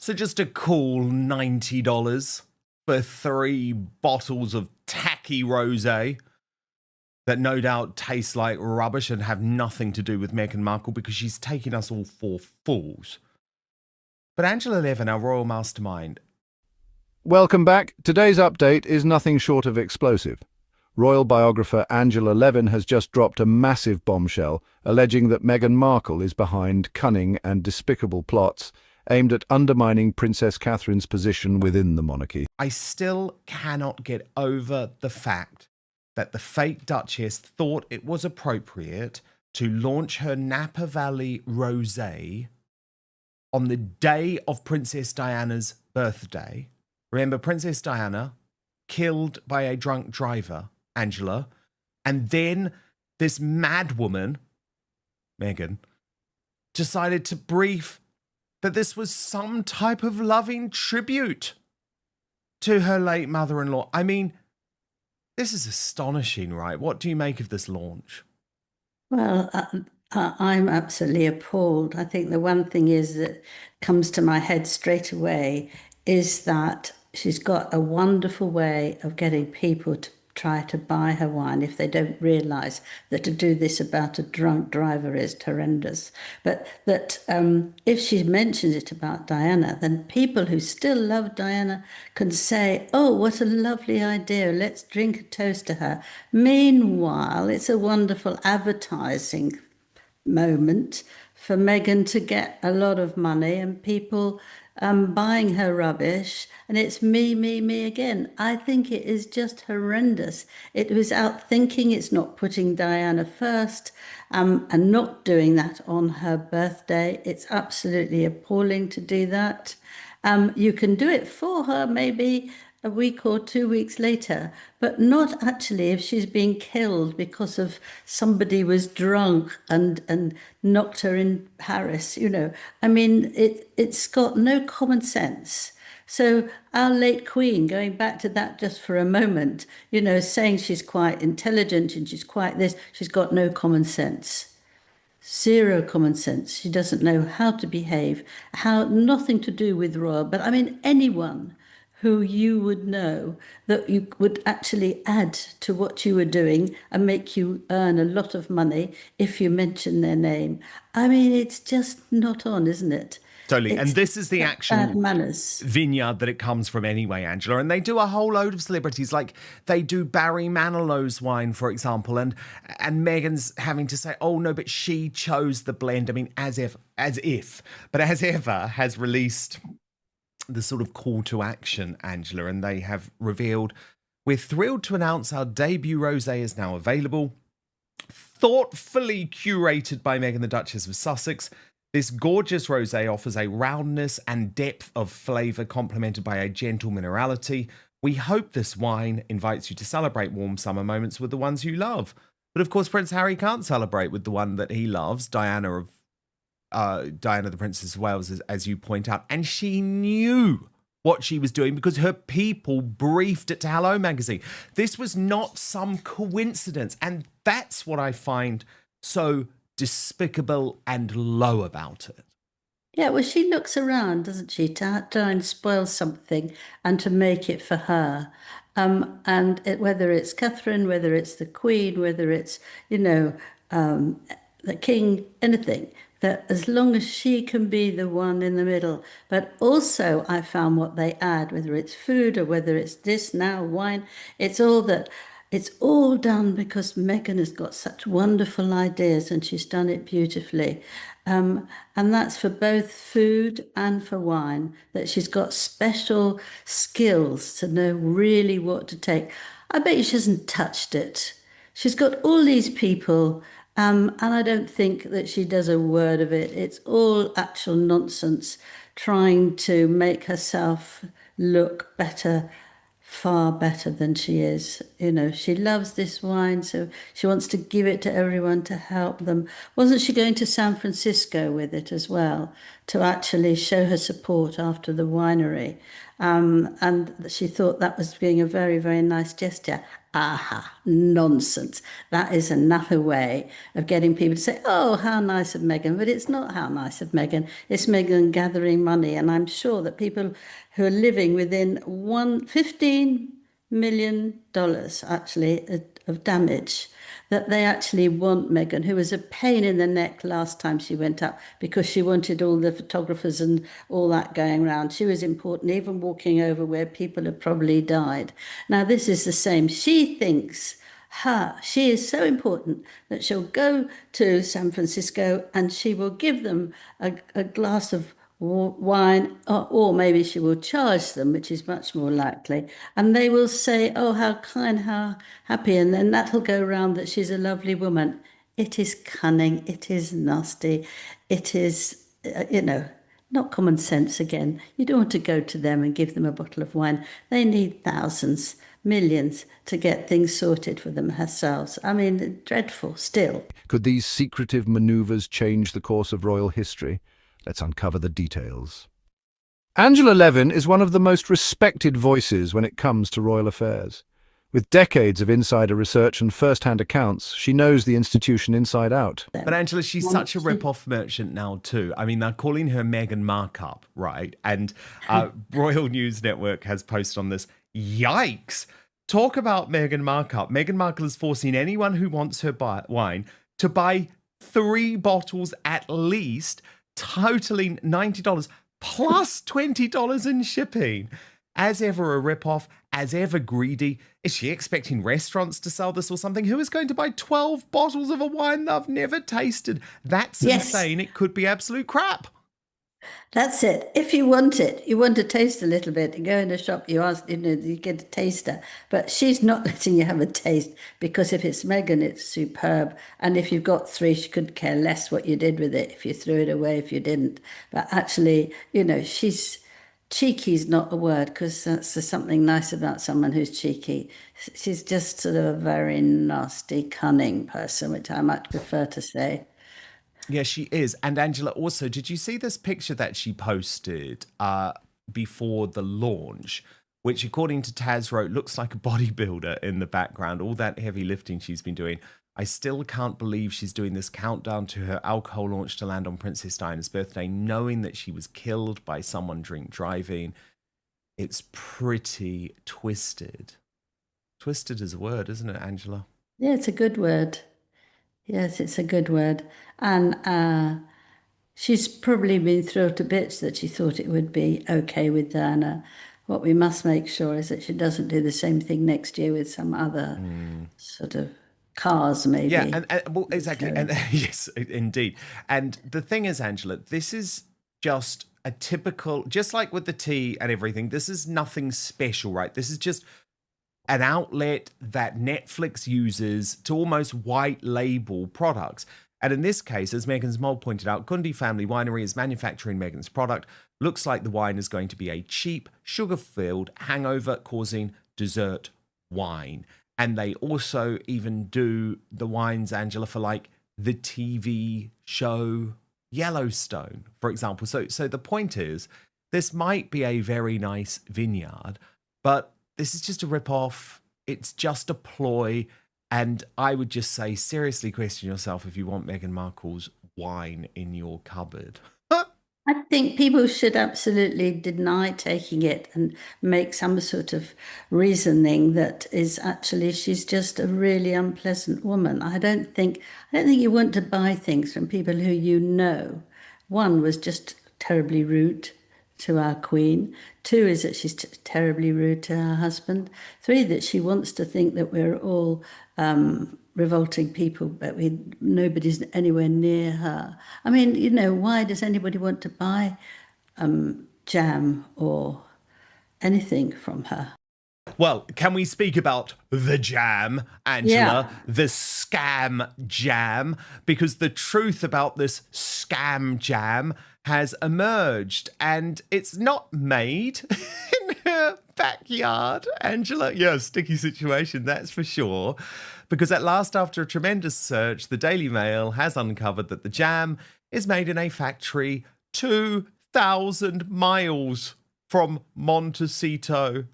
So just a cool $90 for 3 bottles of tacky rosé that no doubt taste like rubbish and have nothing to do with Meghan Markle because she's taking us all for fools. But Angela Levin, our royal mastermind. Welcome back. Today's update is nothing short of explosive. Royal biographer Angela Levin has just dropped a massive bombshell alleging that Meghan Markle is behind cunning and despicable plots aimed at undermining Princess Catherine's position within the monarchy. I still cannot get over the fact that the fake Duchess thought it was appropriate to launch her Napa Valley Rosé on the day of Princess Diana's birthday. Remember, Princess Diana killed by a drunk driver, Angela, and then this mad woman, Meghan, decided to brief that this was some type of loving tribute to her late mother-in-law. I mean, this is astonishing, right? What do you make of this launch? Well, I'm absolutely appalled. I think the one thing is that comes to my head straight away is that she's got a wonderful way of getting people to try to buy her wine if they don't realise that to do this about a drunk driver is horrendous. But that if she mentions it about Diana, then people who still love Diana can say, oh, what a lovely idea, let's drink a toast to her. Meanwhile, it's a wonderful advertising moment for Meghan to get a lot of money and people buying her rubbish, and it's me again. I think it is just horrendous. It was out thinking, it's not putting Diana first, and not doing that on her birthday. It's absolutely appalling to do that. You can do it for her maybe a week or 2 weeks later, but not actually if she's being killed because of somebody was drunk and knocked her in Paris, you know. I mean, it's got no common sense. So our late Queen, going back to that just for a moment, you know, saying she's quite intelligent and she's quite this, she's got no common sense. Zero common sense. She doesn't know how to behave, nothing to do with royal, but I mean, anyone who you would know that you would actually add to what you were doing and make you earn a lot of money if you mention their name. I mean, it's just not on, isn't it? Totally. And this is the actual bad manners vineyard that it comes from anyway, Angela. And they do a whole load of celebrities, like they do Barry Manilow's wine, for example, and Meghan's having to say, oh no, but she chose the blend. I mean, as ever has released the sort of call to action, Angela, and they have revealed, we're thrilled to announce our debut rosé is now available. Thoughtfully curated by Meghan the Duchess of Sussex, this gorgeous rosé offers a roundness and depth of flavour complemented by a gentle minerality. We hope this wine invites you to celebrate warm summer moments with the ones you love. But of course, Prince Harry can't celebrate with the one that he loves, Diana the Princess of Wales, as you point out. And she knew what she was doing because her people briefed it to Hello Magazine. This was not some coincidence. And that's what I find so despicable and low about it. Yeah, well, she looks around, doesn't she, to try and spoil something and to make it for her. Whether it's Catherine, whether it's the Queen, whether it's, you know, the King, anything, that as long as she can be the one in the middle. But also I found what they add, whether it's food or whether it's this now, wine, it's all done because Meghan has got such wonderful ideas and she's done it beautifully. And that's for both food and for wine, that she's got special skills to know really what to take. I bet you she hasn't touched it. She's got all these people, and I don't think that she does a word of it. It's all actual nonsense, trying to make herself look better, far better than she is. You know, she loves this wine, so she wants to give it to everyone to help them. Wasn't she going to San Francisco with it as well? to actually show her support after the winery. And she thought that was being a very, very nice gesture. Aha, nonsense. That is another way of getting people to say, oh, how nice of Meghan. But it's not how nice of Meghan. It's Meghan gathering money. And I'm sure that people who are living within $15 million actually of damage, that they actually want Meghan, who was a pain in the neck last time she went up because she wanted all the photographers and all that going around. She was important, even walking over where people had probably died. Now, this is the same. She thinks she is so important that she'll go to San Francisco and she will give them a glass of wine, or maybe she will charge them, which is much more likely, and they will say, oh, how kind, how happy, and then that'll go round that she's a lovely woman. It is cunning, it is nasty, it is, not common sense again. You don't want to go to them and give them a bottle of wine. They need thousands, millions to get things sorted for themselves. I mean, dreadful still. Could these secretive maneuvers change the course of royal history? Let's uncover the details. Angela Levin is one of the most respected voices when it comes to royal affairs. With decades of insider research and first-hand accounts, she knows the institution inside out. But Angela, she's such a rip-off merchant now too. I mean, they're calling her Meghan Markle, right? And Royal News Network has posted on this. Yikes! Talk about Meghan Markle. Meghan Markle is forcing anyone who wants her wine to buy 3 bottles at least, totaling $90 plus $20 in shipping. As ever a rip-off, as ever greedy. Is she expecting restaurants to sell this or something? Who is going to buy 12 bottles of a wine they've never tasted? That's insane. It could be absolute crap. That's it. If you want it, you want to taste a little bit, you go in a shop, you ask, you get a taster. But she's not letting you have a taste, because if it's Meghan, it's superb. And if you've got 3, she could care less what you did with it, if you threw it away, if you didn't. But actually, she's cheeky is not a word, because that's something nice about someone who's cheeky. She's just sort of a very nasty, cunning person, which I much prefer to say. Yeah, she is. And Angela, also, did you see this picture that she posted before the launch, which, according to Taz wrote, looks like a bodybuilder in the background, all that heavy lifting she's been doing. I still can't believe she's doing this countdown to her alcohol launch to land on Princess Diana's birthday, knowing that she was killed by someone drink driving. It's pretty twisted. Twisted is a word, isn't it, Angela? Yeah, it's a good word. Yes, it's a good word. And she's probably been thrilled to bits that she thought it would be okay with Diana. What we must make sure is that she doesn't do the same thing next year with some other sort of cars, maybe. Yeah, and well, exactly. And yes, indeed. And the thing is, Angela, this is just a typical, just like with the tea and everything, this is nothing special, right? This is just an outlet that Netflix uses to almost white label products. And in this case, as Meghan's mole pointed out, Kundi Family Winery is manufacturing Meghan's product. Looks like the wine is going to be a cheap, sugar-filled, hangover-causing dessert wine. And they also even do the wines, Angela, for like the TV show Yellowstone, for example. So the point is, this might be a very nice vineyard, but this is just a rip-off. It's just a ploy. And I would just say, seriously question yourself if you want Meghan Markle's wine in your cupboard. I think people should absolutely deny taking it and make some sort of reasoning that is actually she's just a really unpleasant woman. I don't think you want to buy things from people who you know. One was just terribly rude to our Queen. 2 is that she's terribly rude to her husband. 3, that she wants to think that we're all revolting people, but nobody's anywhere near her. I mean, why does anybody want to buy jam or anything from her? Well, can we speak about the jam, Angela? Yeah. The scam jam? Because the truth about this scam jam has emerged, and it's not made in her backyard, Angela. Yeah, sticky situation, that's for sure. Because at last, after a tremendous search, the Daily Mail has uncovered that the jam is made in a factory 2,000 miles from Montecito.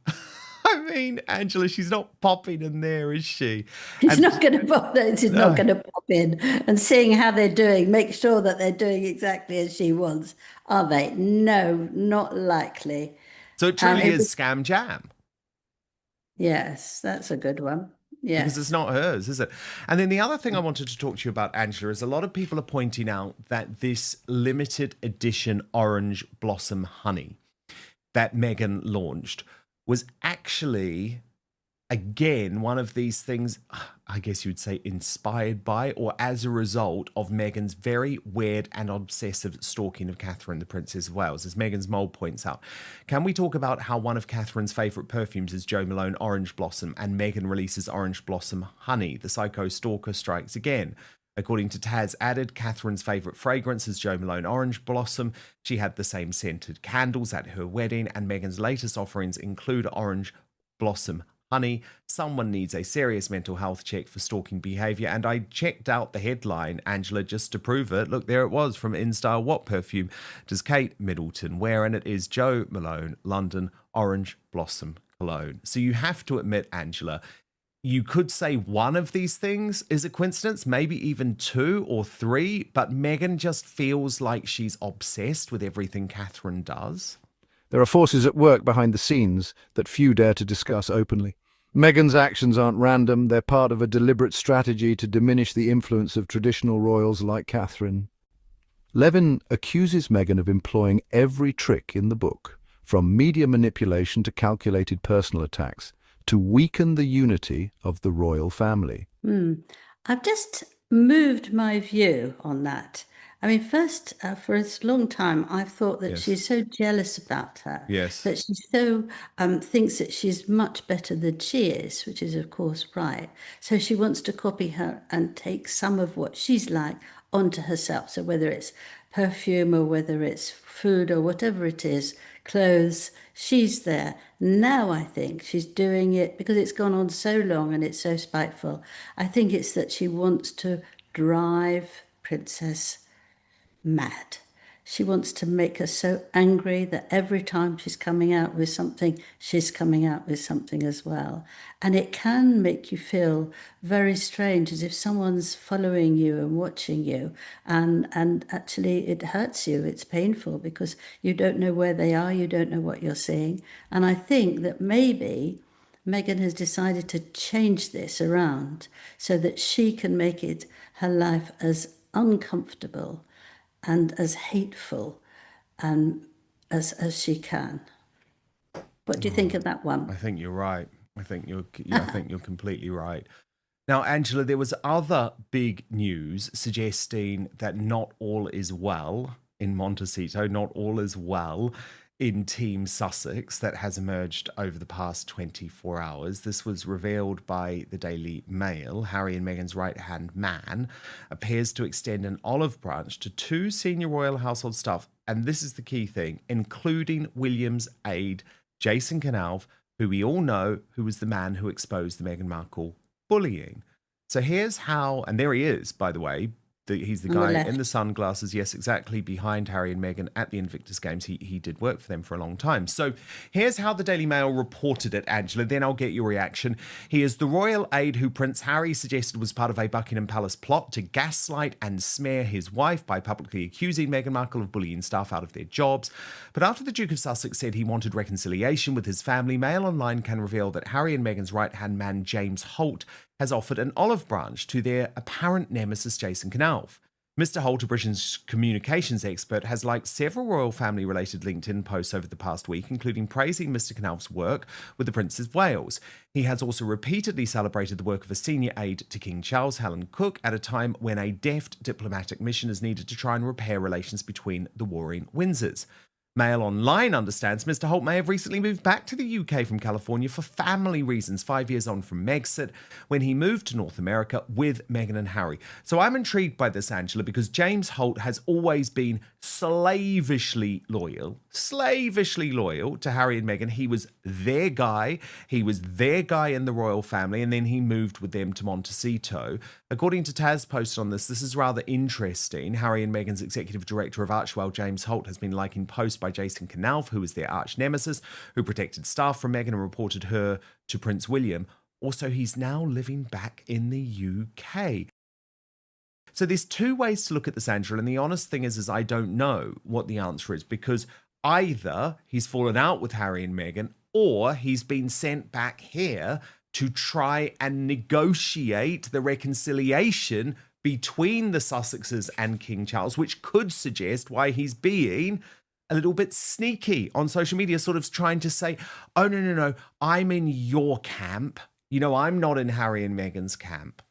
I mean, Angela, she's not popping in there, is she? She's And not going to pop. She's not going to pop in and seeing how they're doing. Make sure that they're doing exactly as she wants. Are they? No, not likely. so it truly It is was, scam jam. yes, that's a good one. Because it's Yes. not hers, is it? And then the other thing I wanted to talk to you about, Angela, is a lot of people are pointing out that this limited edition orange blossom honey that Meghan launched was actually, again, one of these things, I guess you'd say, inspired by or as a result of Meghan's very weird and obsessive stalking of Catherine, the Princess of Wales, as Meghan's mole points out. Can we talk about how one of Catherine's favourite perfumes is Jo Malone Orange Blossom, and Meghan releases Orange Blossom Honey? The psycho stalker strikes again. According to Taz added, Catherine's favourite fragrance is Jo Malone Orange Blossom. She had the same scented candles at her wedding, and Meghan's latest offerings include Orange Blossom Honey. Someone needs a serious mental health check for stalking behaviour. And I checked out the headline, Angela, just to prove it. Look, there it was from InStyle. What perfume does Kate Middleton wear? And it is Jo Malone London Orange Blossom Cologne. So you have to admit, Angela, you could say one of these things is a coincidence, maybe even two or three, but Meghan just feels like she's obsessed with everything Catherine does. There are forces at work behind the scenes that few dare to discuss openly. Meghan's actions aren't random, they're part of a deliberate strategy to diminish the influence of traditional royals like Catherine. Levin accuses Meghan of employing every trick in the book, from media manipulation to calculated personal attacks, to weaken the unity of the royal family. I've just moved my view on that. I mean, first, for a long time, I've thought that Yes. she's so jealous about her, Yes. that she so thinks that she's much better than she is, which is, of course, right. So she wants to copy her and take some of what she's like onto herself. So whether it's perfume or whether it's food or whatever it is, clothes, she's there. Now I think she's doing it because it's gone on so long and it's so spiteful. I think it's that she wants to drive Princess mad. She wants to make her so angry that every time she's coming out with something, she's coming out with something as well. And it can make you feel very strange, as if someone's following you and watching you. And actually, it hurts you. It's painful because you don't know where they are, you don't know what you're seeing. And I think that maybe Meghan has decided to change this around so that she can make it her life as uncomfortable and as hateful as she can. What do you think of that I one? think you're right. I think you're completely right. Now, Angela, there was other big news suggesting that not all is well in Montecito, not all is well in Team Sussex that has emerged over the past 24 hours. This was revealed by the Daily Mail. Harry and Meghan's right-hand man appears to extend an olive branch to two senior royal household staff, and this is the key thing, including William's aide, Jason Knauf, who we all know who was the man who exposed the Meghan Markle bullying. So here's how, and there he is, by the way. He's the On the guy left. in the sunglasses, yes, exactly, behind Harry and Meghan at the Invictus Games. He did work for them for a long time. So here's how the Daily Mail reported it, Angela. Then I'll get your reaction. He is the royal aide who Prince Harry suggested was part of a Buckingham Palace plot to gaslight and smear his wife by publicly accusing Meghan Markle of bullying staff out of their jobs. But after the Duke of Sussex said he wanted reconciliation with his family, Mail Online can reveal that Harry and Meghan's right-hand man, James Holt, has offered an olive branch to their apparent nemesis, Jason Knauf. Mr. Holt, a Britain's communications expert, has liked several royal family-related LinkedIn posts over the past week, including praising Mr. Knauf's work with the Princess of Wales. He has also repeatedly celebrated the work of a senior aide to King Charles, Helen Cook, at a time when a deft diplomatic mission is needed to try and repair relations between the warring Windsors. Mail Online understands Mr. Holt may have recently moved back to the UK from California for family reasons, 5 years on from Megxit, when he moved to North America with Meghan and Harry. So I'm intrigued by this, Angela, because James Holt has always been slavishly loyal to Harry and Meghan. He was their guy. He was their guy in the royal family, and then he moved with them to Montecito. According to Taz posted on this is rather interesting. Harry and Meghan's executive director of Archewell, James Holt, has been liking posts by Jason Knauf, who was their arch nemesis, who protected staff from Meghan and reported her to Prince William. Also, he's now living back in the UK. So there's two ways to look at this, Angela, and the honest thing is I don't know what the answer is, because either he's fallen out with Harry and Meghan, or he's been sent back here to try and negotiate the reconciliation between the Sussexes and King Charles, which could suggest why he's being a little bit sneaky on social media, sort of trying to say, oh, no, I'm in your camp. You know, I'm not in Harry and Meghan's camp.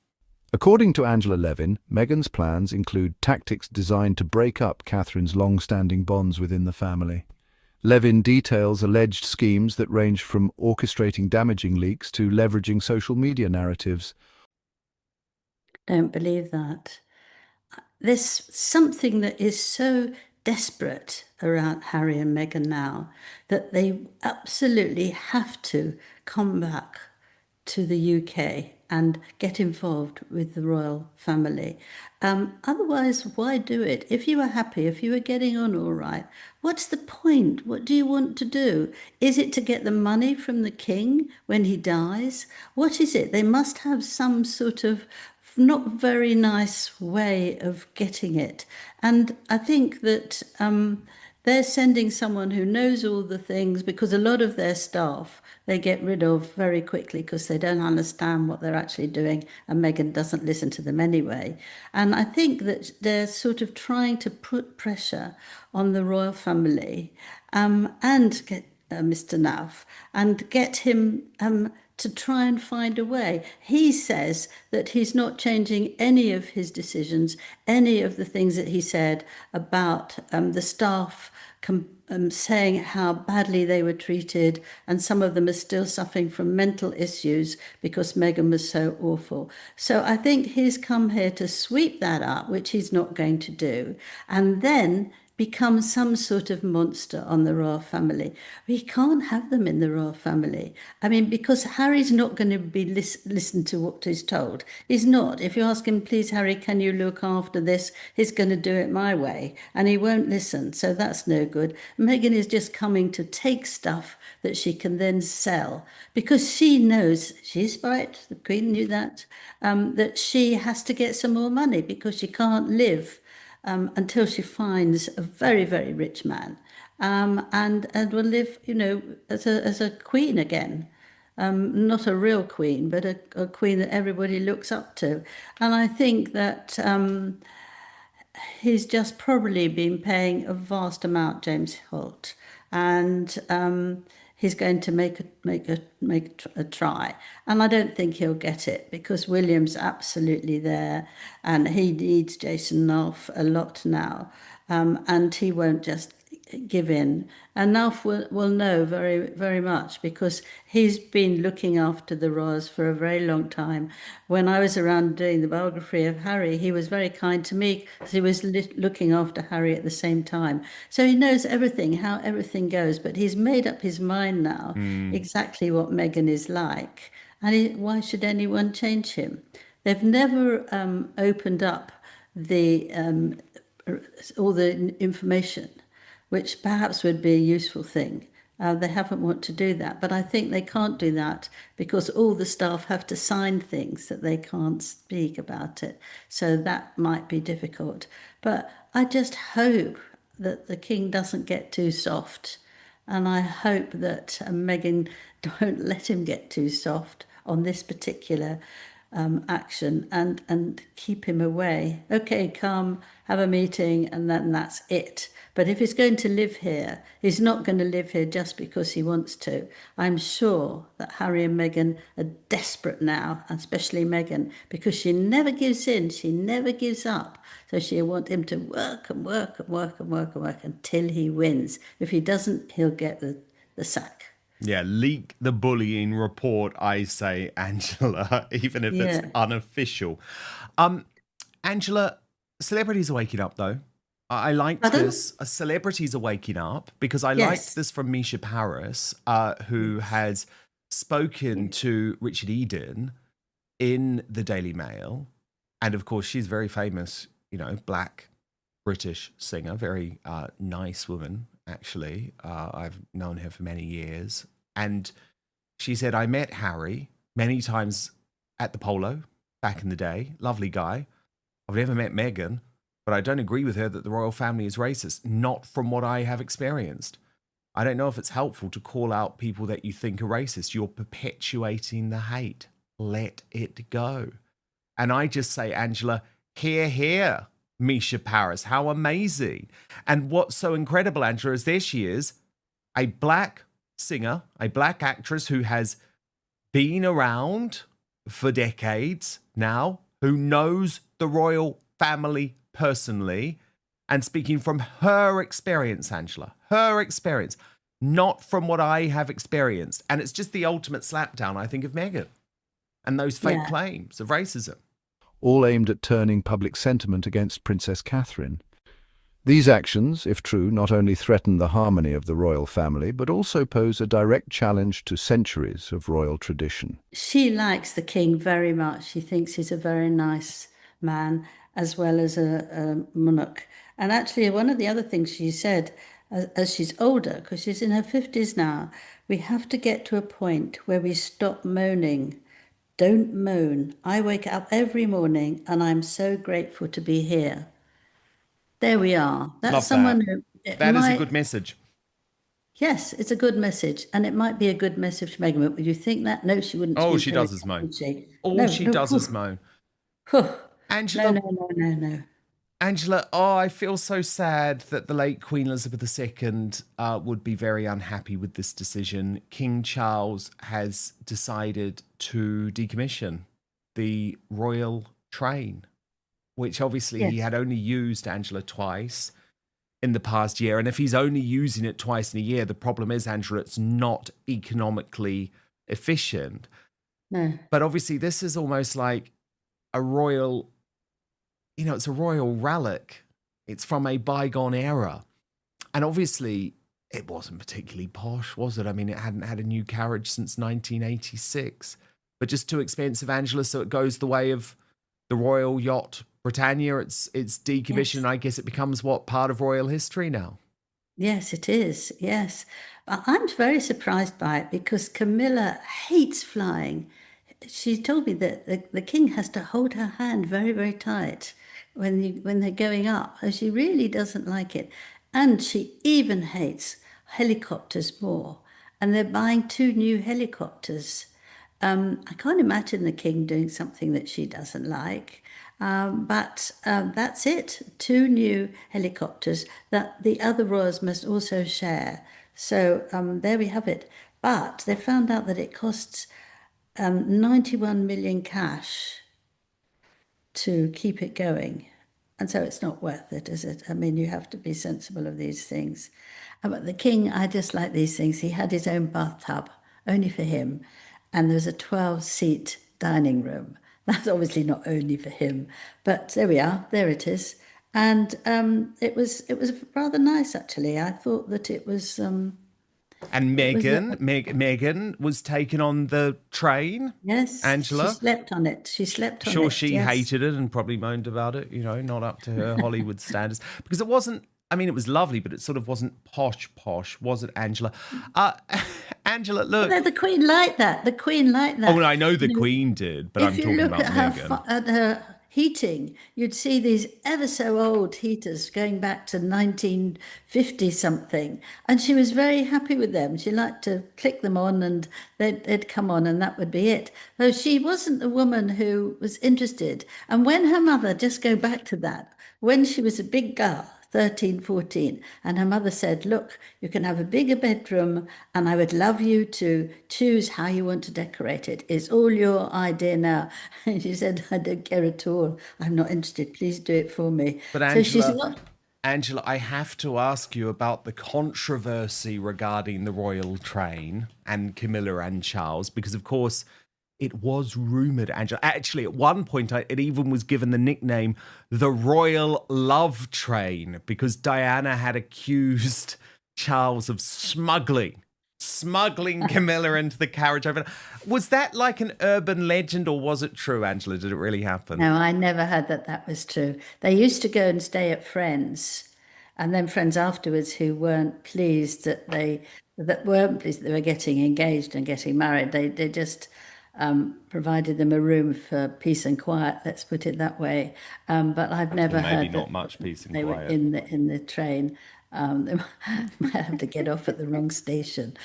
According to Angela Levin, Meghan's plans include tactics designed to break up Catherine's long-standing bonds within the family. Levin details alleged schemes that range from orchestrating damaging leaks to leveraging social media narratives. Don't believe that. There's something that is so desperate around Harry and Meghan now that they absolutely have to come back to the UK and get involved with the royal family. Otherwise, why do it? If you are happy, if you are getting on all right, what's the point? What do you want to do? Is it to get the money from the king when he dies? What is it? They must have some sort of not very nice way of getting it. And I think that they're sending someone who knows all the things, because a lot of their staff they get rid of very quickly because they don't understand what they're actually doing, and Meghan doesn't listen to them anyway. And I think that they're sort of trying to put pressure on the royal family and get Mr. Knauf and get him to try and find a way. He says that he's not changing any of his decisions, any of the things that he said about the staff saying how badly they were treated, and some of them are still suffering from mental issues because Meghan was so awful. So I think he's come here to sweep that up, which he's not going to do, and then become some sort of monster on the royal family. We can't have them in the royal family. I mean, because Harry's not going to be listen to what he's told. He's not. If you ask him, please, Harry, can you look after this? He's going to do it my way, and he won't listen. So that's no good. Meghan is just coming to take stuff that she can then sell, because she knows, she's right, the Queen knew that, that she has to get some more money because she can't live until she finds a very, very rich man, and will live, you know, as a queen again. Not a real queen, but a queen that everybody looks up to. And I think that he's just probably been paying a vast amount, James Holt, and he's going to make a try. And I don't think he'll get it, because William's absolutely there, and he needs Jason Knauf a lot now, and he won't just give in. And Knauf will know very, very much, because he's been looking after the royals for a very long time. When I was around doing the biography of Harry, he was very kind to me because he was looking after Harry at the same time. So he knows everything, how everything goes, but he's made up his mind now exactly what Meghan is like. And why should anyone change him? They've never opened up the all the information, which perhaps would be a useful thing. They haven't wanted to do that, but I think they can't do that because all the staff have to sign things that they can't speak about it. So that might be difficult. But I just hope that the king doesn't get too soft. And I hope that Meghan don't let him get too soft on this particular action, and keep him away. Okay, come, have a meeting, and then that's it. But if he's going to live here, he's not going to live here just because he wants to. I'm sure that Harry and Meghan are desperate now, especially Meghan, because she never gives in, she never gives up. So she'll want him to work and work and work and work and work until he wins. If he doesn't, he'll get the sack. Yeah, leak the bullying report, I say, Angela, even if it's unofficial. Angela, celebrities are waking up, though. I liked this. Celebrities are waking up, because I liked this from Misha Paris, who has spoken to Richard Eden in the Daily Mail And of course, she's very famous, black British singer, very nice woman, actually. I've known her for many years. And she said, I met Harry many times at the polo back in the day. Lovely guy. I've never met Meghan, but I don't agree with her that the royal family is racist. Not from what I have experienced. I don't know if it's helpful to call out people that you think are racist. You're perpetuating the hate. Let it go. And I just say, Angela, hear, hear, Misha Paris. How amazing. And what's so incredible, Angela, is there she is, a black singer, a black actress who has been around for decades now, who knows the royal family personally, and speaking from her experience, Angela, her experience, not from what I have experienced. And it's just the ultimate slapdown, I think, of Meghan and those fake claims of racism. All aimed at turning public sentiment against Princess Catherine. These actions, if true, not only threaten the harmony of the royal family, but also pose a direct challenge to centuries of royal tradition. She likes the king very much. She thinks he's a very nice man, as well as a monarch. And actually, one of the other things she said, as she's older, because she's in her 50s now, we have to get to a point where we stop moaning. Don't moan. I wake up every morning and I'm so grateful to be here. There we are. That's Love someone that. who That is a good message. Yes, it's a good message, and it might be a good message to Meghan. Would you think that? No, she wouldn't All speak she very does is well, moan. would she? All No, she no, does phew, is moan. phew. No, Angela, no, no, no, no. Angela, oh, I feel so sad that the late Queen Elizabeth II would be very unhappy with this decision. King Charles has decided to decommission the royal train, which obviously he Yes, had only used, Angela, twice in the past year. And if he's only using it twice in a year, the problem is, Angela, it's not economically efficient. no. But obviously, this is almost like a royal, it's a royal relic. It's from a bygone era. And obviously, it wasn't particularly posh, was it? I mean, it hadn't had a new carriage since 1986, but just too expensive, Angela. So it goes the way of the royal yacht Britannia. It's decommissioned. Yes, I guess it becomes part of royal history now. yes, it is. Yes, I'm very surprised by it because Camilla hates flying. She told me that the king has to hold her hand very, very tight when they're going up. And she really doesn't like it. And she even hates helicopters more. And they're buying two new helicopters. I can't imagine the king doing something that she doesn't like. But that's it. Two new helicopters that the other royals must also share. So there we have it. But they found out that it costs 91 million cash to keep it going. And so it's not worth it, is it? I mean, you have to be sensible of these things. But the king, I just like these things. He had his own bathtub, only for him. And there was a 12-seat dining room. That's obviously not only for him. But there we are. There it is. And it was rather nice, actually. I thought that it was And it was Meghan was taken on the train. yes, she Angela, slept on it. She slept on sure, it. she Yes. hated it and probably moaned about it, not up to her Hollywood standards. Because it wasn't, I mean, it was lovely, but it sort of wasn't posh, was it, Angela? Uh, Angela, look. No, the Queen liked that. The Queen liked Oh, that. and I know the You know, Queen did, but if I'm you talking look about at Meghan. her heating, you'd see these ever so old heaters going back to 1950 something, and she was very happy with them. She liked to click them on, and they'd come on, and that would be it. Though she wasn't a woman who was interested. And when her mother, just go back to that, when she was a big girl, 13, 14, and her mother said, look, you can have a bigger bedroom and I would love you to choose how you want to decorate it. It's all your idea now. And she said, I don't care at all. I'm not interested. Please do it for me. But So she's Angela, not. Angela, I have to ask you about the controversy regarding the royal train and Camilla and Charles, because of course it was rumored, Angela. Actually, at one point, it even was given the nickname the Royal Love Train because Diana had accused Charles of smuggling smuggling Camilla into the carriage over. Was that like an urban legend, or was it true, Angela? Did it really happen? No, I never heard that that was true. They used to go and stay at friends, and then friends afterwards who weren't pleased that they were getting engaged and getting married. They just provided them a room for peace and quiet. Let's put it that way. But I've never Maybe heard not that much peace and they were quiet. in the train. They might have to get off at the wrong station.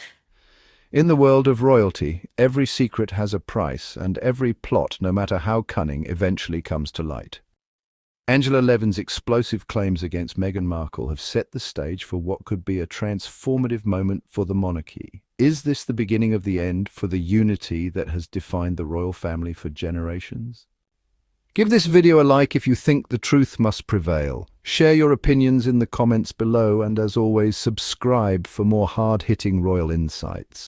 In the world of royalty, every secret has a price, and every plot, no matter how cunning, eventually comes to light. Angela Levin's explosive claims against Meghan Markle have set the stage for what could be a transformative moment for the monarchy. Is this the beginning of the end for the unity that has defined the royal family for generations? Give this video a like if you think the truth must prevail. Share your opinions in the comments below, and as always, subscribe for more hard-hitting royal insights.